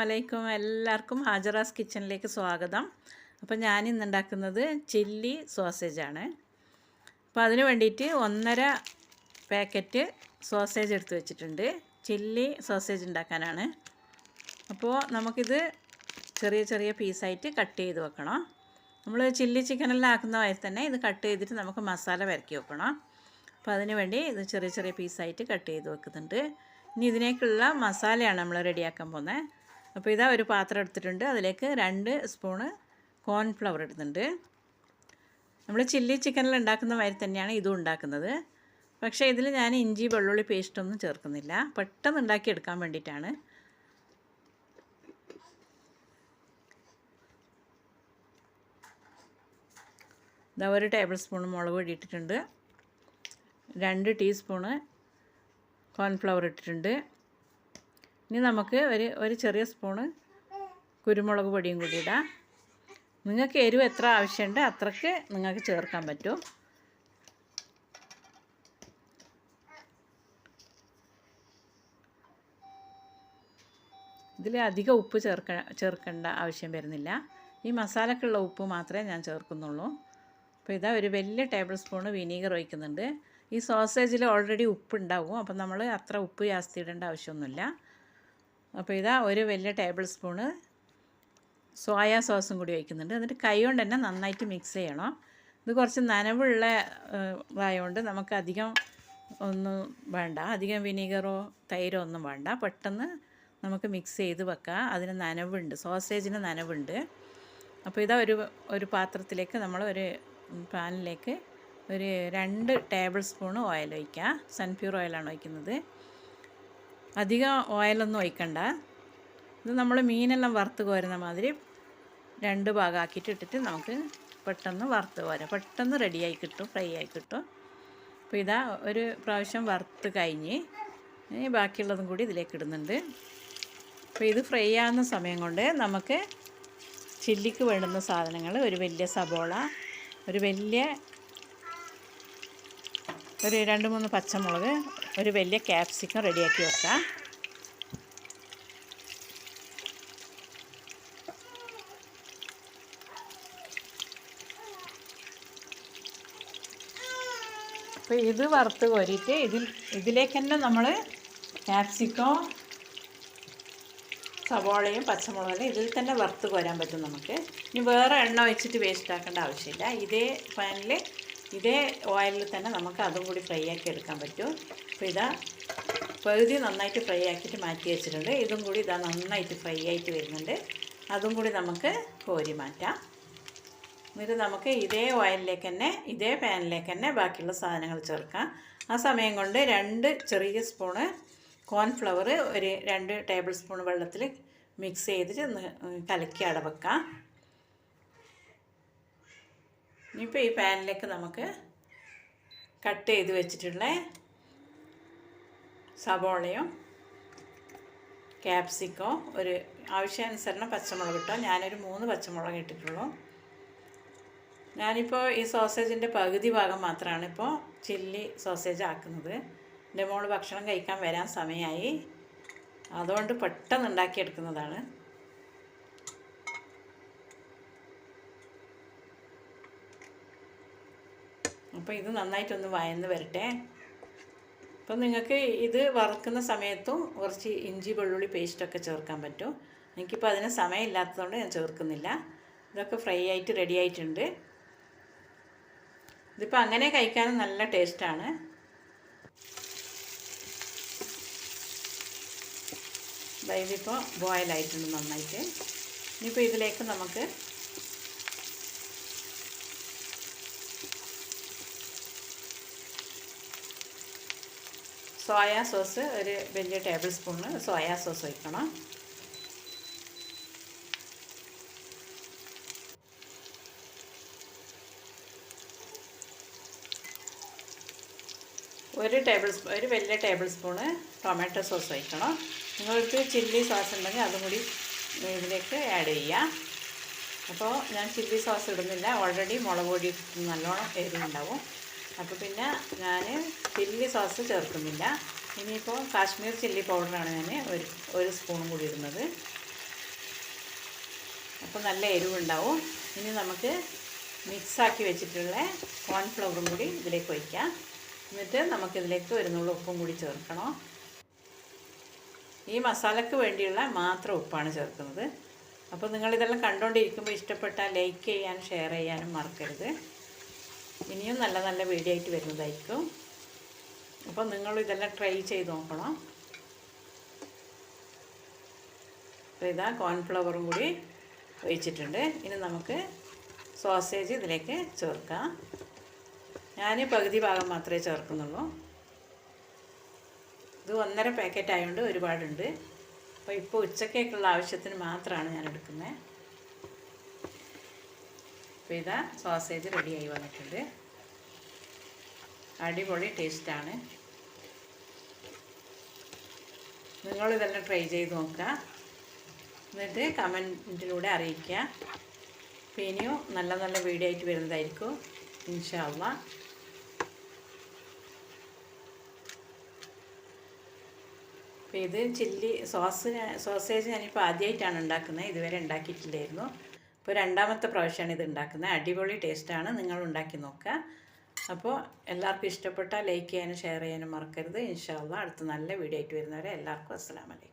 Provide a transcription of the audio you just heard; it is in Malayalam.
അലൈക്കും. എല്ലാവർക്കും ഹാജറാസ് കിച്ചണിലേക്ക് സ്വാഗതം. അപ്പോൾ ഞാൻ ഇന്ന് ഉണ്ടാക്കുന്നത് ചില്ലി സോസേജാണ്. അപ്പോൾ അതിന് വേണ്ടിയിട്ട് 1.5 പാക്കറ്റ് സോസേജ് എടുത്ത് വെച്ചിട്ടുണ്ട്. ചില്ലി സോസേജ് ഉണ്ടാക്കാനാണ്. അപ്പോൾ നമുക്കിത് ചെറിയ ചെറിയ പീസായിട്ട് കട്ട് ചെയ്ത് വെക്കണം. നമ്മൾ ചില്ലി ചിക്കനെല്ലാം ആക്കുന്ന മാതിരി തന്നെ ഇത് കട്ട് ചെയ്തിട്ട് നമുക്ക് മസാല വരക്കി വെക്കണം. അപ്പോൾ അതിന് വേണ്ടി ഇത് ചെറിയ ചെറിയ പീസായിട്ട് കട്ട് ചെയ്ത് വെക്കുന്നുണ്ട്. ഇനി ഇതിലേക്കുള്ള മസാലയാണ് നമ്മൾ റെഡിയാക്കാൻ പോകുന്നത്. അപ്പോൾ ഇതാ ഒരു പാത്രം എടുത്തിട്ടുണ്ട്. അതിലേക്ക് 2 സ്പൂണ് കോൺഫ്ലവർ ഇടുന്നുണ്ട്. നമ്മൾ ചില്ലി ചിക്കനിൽ ഉണ്ടാക്കുന്ന മാതിരി തന്നെയാണ് ഇതും ഉണ്ടാക്കുന്നത്. പക്ഷേ ഇതിൽ ഞാൻ ഇഞ്ചി വെള്ളുള്ളി പേസ്റ്റൊന്നും ചേർക്കുന്നില്ല. പെട്ടെന്ന് ഉണ്ടാക്കിയെടുക്കാൻ വേണ്ടിയിട്ടാണ്. ഇതാ 1 ടേബിൾ സ്പൂൺ മുളക് പൊടി ഇട്ടിട്ടുണ്ട്. 2 ടീസ്പൂണ് കോൺഫ്ലവർ ഇട്ടിട്ടുണ്ട്. ഇനി നമുക്ക് ഒരു ചെറിയ സ്പൂണ് കുരുമുളക് പൊടിയും കൂടി ഇടാം. നിങ്ങൾക്ക് എരിവ് എത്ര ആവശ്യമുണ്ട് അത്രയ്ക്ക് നിങ്ങൾക്ക് ചേർക്കാൻ പറ്റും. ഇതിൽ അധികം ഉപ്പ് ചേർക്കേണ്ട ആവശ്യം വരുന്നില്ല. ഈ മസാലക്കുള്ള ഉപ്പ് മാത്രമേ ഞാൻ ചേർക്കുന്നുള്ളൂ. അപ്പോൾ ഇതാ ഒരു വലിയ ടേബിൾ സ്പൂണ് വിനീഗർ ഒഴിക്കുന്നുണ്ട്. ഈ സോസേജിൽ ഓൾറെഡി ഉപ്പുണ്ടാവും. അപ്പം നമ്മൾ അത്ര ഉപ്പ് ജാസ്തി ഇടേണ്ട ആവശ്യമൊന്നുമില്ല. അപ്പോൾ ഇതാ ഒരു വലിയ ടേബിൾ സ്പൂണ് സോയാ സോസും കൂടി ഒഴിക്കുന്നുണ്ട്. എന്നിട്ട് കൈ കൊണ്ട് തന്നെ നന്നായിട്ട് മിക്സ് ചെയ്യണം. ഇത് കുറച്ച് നനവുള്ള ഇതായതുകൊണ്ട് നമുക്ക് അധികം ഒന്നും വേണ്ട. അധികം വിനീഗറോ തൈരോ ഒന്നും വേണ്ട. പെട്ടെന്ന് നമുക്ക് മിക്സ് ചെയ്ത് വെക്കാം. അതിന് നനവുണ്ട്, സോസേജിന് നനവുണ്ട്. അപ്പോൾ ഇതാ ഒരു പാത്രത്തിലേക്ക് നമ്മൾ ഒരു പാനിലേക്ക് ഒരു 2 ടേബിൾ സ്പൂണ് ഓയിൽ ഒഴിക്കുക. സൺഫ്ലവർ ഓയിലാണ് ഒഴിക്കുന്നത്. അധികം ഓയിലൊന്നും ഒഴിക്കണ്ട. ഇത് നമ്മൾ മീനെല്ലാം വറുത്ത് കോരുന്ന മാതിരി 2 ഭാഗമാക്കിയിട്ട് ഇട്ടിട്ട് നമുക്ക് പെട്ടെന്ന് വറുത്ത് കോരാം. പെട്ടെന്ന് റെഡിയായി കിട്ടും, ഫ്രൈ ആയി കിട്ടും. അപ്പോൾ ഇതാ ഒരു പ്രാവശ്യം വറുത്ത് കഴിഞ്ഞ് ബാക്കിയുള്ളതും കൂടി ഇതിലേക്ക് ഇടുന്നുണ്ട്. അപ്പോൾ ഇത് ഫ്രൈ ആകുന്ന സമയം കൊണ്ട് നമുക്ക് ചില്ലിക്ക് വേണ്ടുന്ന സാധനങ്ങൾ ഒരു വലിയ സബോള, ഒരു 2-3 പച്ചമുളക്, ഒരു വലിയ ക്യാപ്സിക്കം റെഡിയാക്കി വെക്കാം. അപ്പോൾ ഇത് വറുത്ത് കോരിയിട്ട് ഇതിലേക്ക് തന്നെ നമ്മൾ ക്യാപ്സിക്കം, സവോളയും പച്ചമുളകും ഇതിൽ തന്നെ വറുത്ത് കോരാൻ പറ്റും നമുക്ക്. ഇനി വേറെ എണ്ണ ഒഴിച്ചിട്ട് വേസ്റ്റ് ആക്കേണ്ട ആവശ്യമില്ല. ഇതേ പാനിൽ ഇതേ ഓയിലിൽ തന്നെ നമുക്ക് അതും കൂടി ഫ്രൈ ആക്കി എടുക്കാൻ പറ്റും. അപ്പോൾ ഇതാ പകുതി നന്നായിട്ട് ഫ്രൈ ആക്കിയിട്ട് മാറ്റി വെച്ചിട്ടുണ്ട്. ഇതും കൂടി ഇതാ നന്നായിട്ട് ഫ്രൈ ആയിട്ട് വരുന്നുണ്ട്. അതും കൂടി നമുക്ക് കോരി മാറ്റാം. എന്നിട്ട് നമുക്ക് ഇതേ ഓയിലിലേക്ക് തന്നെ ഇതേ പാനിലേക്ക് തന്നെ ബാക്കിയുള്ള സാധനങ്ങൾ ചേർക്കാം. ആ സമയം കൊണ്ട് 2 ചെറിയ സ്പൂണ് കോൺഫ്ലവർ ഒരു 2 ടേബിൾ സ്പൂൺ വെള്ളത്തിൽ മിക്സ് ചെയ്തിട്ട് കലക്കി അടവെക്കാം. ഇനിയിപ്പോൾ ഈ പാനിലേക്ക് നമുക്ക് കട്ട് ചെയ്ത് വെച്ചിട്ടുള്ള സബോളയും ക്യാപ്സിക്കം, ഒരു ആവശ്യാനുസരണം പച്ചമുളക് ഇട്ടോ. ഞാനൊരു 3 പച്ചമുളക് ഇട്ടിട്ടുള്ളൂ. ഞാനിപ്പോൾ ഈ സോസേജിൻ്റെ പകുതി ഭാഗം മാത്രമാണ് ഇപ്പോൾ ചില്ലി സോസേജ് ആക്കുന്നത്. എൻ്റെ മോള് ഭക്ഷണം കഴിക്കാൻ വരാൻ സമയമായി. അതുകൊണ്ട് പെട്ടെന്ന് ഉണ്ടാക്കിയെടുക്കുന്നതാണ്. അപ്പോൾ ഇത് നന്നായിട്ടൊന്ന് വഴന്ന് വരട്ടെ. അപ്പം നിങ്ങൾക്ക് ഇത് വറുക്കുന്ന സമയത്തും കുറച്ച് ഇഞ്ചി വെള്ളുള്ളി പേസ്റ്റൊക്കെ ചേർക്കാൻ പറ്റും. എനിക്കിപ്പോൾ അതിന് സമയമില്ലാത്തതുകൊണ്ട് ഞാൻ ചേർക്കുന്നില്ല. ഇതൊക്കെ ഫ്രൈ ആയിട്ട് റെഡി ആയിട്ടുണ്ട്. ഇതിപ്പോൾ അങ്ങനെ കഴിക്കാനും നല്ല ടേസ്റ്റാണ്. ഇതിപ്പോൾ ബോയിലായിട്ടുണ്ട് നന്നായിട്ട്. ഇനിയിപ്പോൾ ഇതിലേക്ക് നമുക്ക് സോയാ സോസ് ഒരു വലിയ ടേബിൾ സ്പൂണ് സോയാ സോസ് ഒഴിക്കണം. ഒരു വലിയ ടേബിൾ സ്പൂണ് ടൊമാറ്റോ സോസ് ഒഴിക്കണം. നിങ്ങൾക്ക് ചില്ലി സോസ് ഉണ്ടെങ്കിൽ അതും കൂടി ഇതിലേക്ക് ആഡ് ചെയ്യാം. അപ്പോൾ ഞാൻ ചില്ലി സോസ് ഇടുന്നില്ല. ഓൾറെഡി മുളക് പൊടി നല്ലോണം എരിവുണ്ടാവും. അപ്പോൾ പിന്നെ ഞാൻ ചില്ലി സോസ് ചേർക്കുന്നില്ല. ഇനിയിപ്പോൾ കാശ്മീർ ചില്ലി പൗഡറാണ് ഞാൻ ഒരു സ്പൂണും കൂടി ഇടുന്നത്. അപ്പോൾ നല്ല എരിവുണ്ടാവും. ഇനി നമുക്ക് മിക്സാക്കി വെച്ചിട്ടുള്ള കോൺഫ്ലവറും കൂടി ഇതിലേക്ക് ഒഴിക്കാം. എന്നിട്ട് നമുക്കിതിലേക്ക് ഒരു നുള്ളു ഉപ്പും കൂടി ചേർക്കണം. ഈ മസാലയ്ക്ക് വേണ്ടിയുള്ള മാത്രം ഉപ്പാണ് ചേർക്കുന്നത്. അപ്പോൾ നിങ്ങളിതെല്ലാം കണ്ടുകൊണ്ടിരിക്കുമ്പോൾ ഇഷ്ടപ്പെട്ടാൽ ലൈക്ക് ചെയ്യാനും ഷെയർ ചെയ്യാനും മറക്കരുത്. ഇനിയും നല്ല നല്ല വീഡിയോ ആയിട്ട് വരുന്നതായിരിക്കും. അപ്പോൾ നിങ്ങളിതെല്ലാം ട്രൈ ചെയ്ത് നോക്കണം. അപ്പോൾ ഇതാ കോൺഫ്ലവറും കൂടി ഒഴിച്ചിട്ടുണ്ട്. ഇനി നമുക്ക് സോസേജ് ഇതിലേക്ക് ചേർക്കാം. ഞാൻ പകുതി ഭാഗം മാത്രമേ ചേർക്കുന്നുള്ളൂ. ഇത് 1.5 പാക്കറ്റ് ആയതുകൊണ്ട് ഒരുപാടുണ്ട്. അപ്പോൾ ഇപ്പോൾ ഉച്ചക്കേക്കുള്ള ആവശ്യത്തിന് മാത്രമാണ് ഞാൻ എടുക്കുന്നത്. അപ്പോൾ ഇതാ സോസേജ് റെഡിയായി വന്നിട്ടുണ്ട്. അടിപൊളി ടേസ്റ്റാണ്. നിങ്ങളിതെല്ലാം ട്രൈ ചെയ്ത് നോക്കുക. എന്നിട്ട് കമൻറ്റിലൂടെ അറിയിക്കുക. അപ്പോൾ ഇനിയും നല്ല നല്ല വീഡിയോ ആയിട്ട് വരുന്നതായിരിക്കും ഇൻഷാ അല്ലാഹ്. അപ്പോൾ ഇത് ചില്ലി സോസേജ് ഞാനിപ്പോൾ ആദ്യമായിട്ടാണ് ഉണ്ടാക്കുന്നത്. ഇതുവരെ ഉണ്ടാക്കിയിട്ടില്ലായിരുന്നു. ഇപ്പോൾ 2ാമത്തെ പ്രാവശ്യമാണ് ഇത് ഉണ്ടാക്കുന്നത്. അടിപൊളി ടേസ്റ്റാണ്. നിങ്ങൾ ഉണ്ടാക്കി നോക്കുക. അപ്പോൾ എല്ലാവർക്കും ഇഷ്ടപ്പെട്ടാൽ ലൈക്ക് ചെയ്യാനും ഷെയർ ചെയ്യാനും മറക്കരുത്. ഇൻഷാ അല്ലാഹ് അടുത്ത നല്ല വീഡിയോ ആയിട്ട് വരുന്നവരെ എല്ലാവർക്കും അസ്സലാമു അലൈക്കും.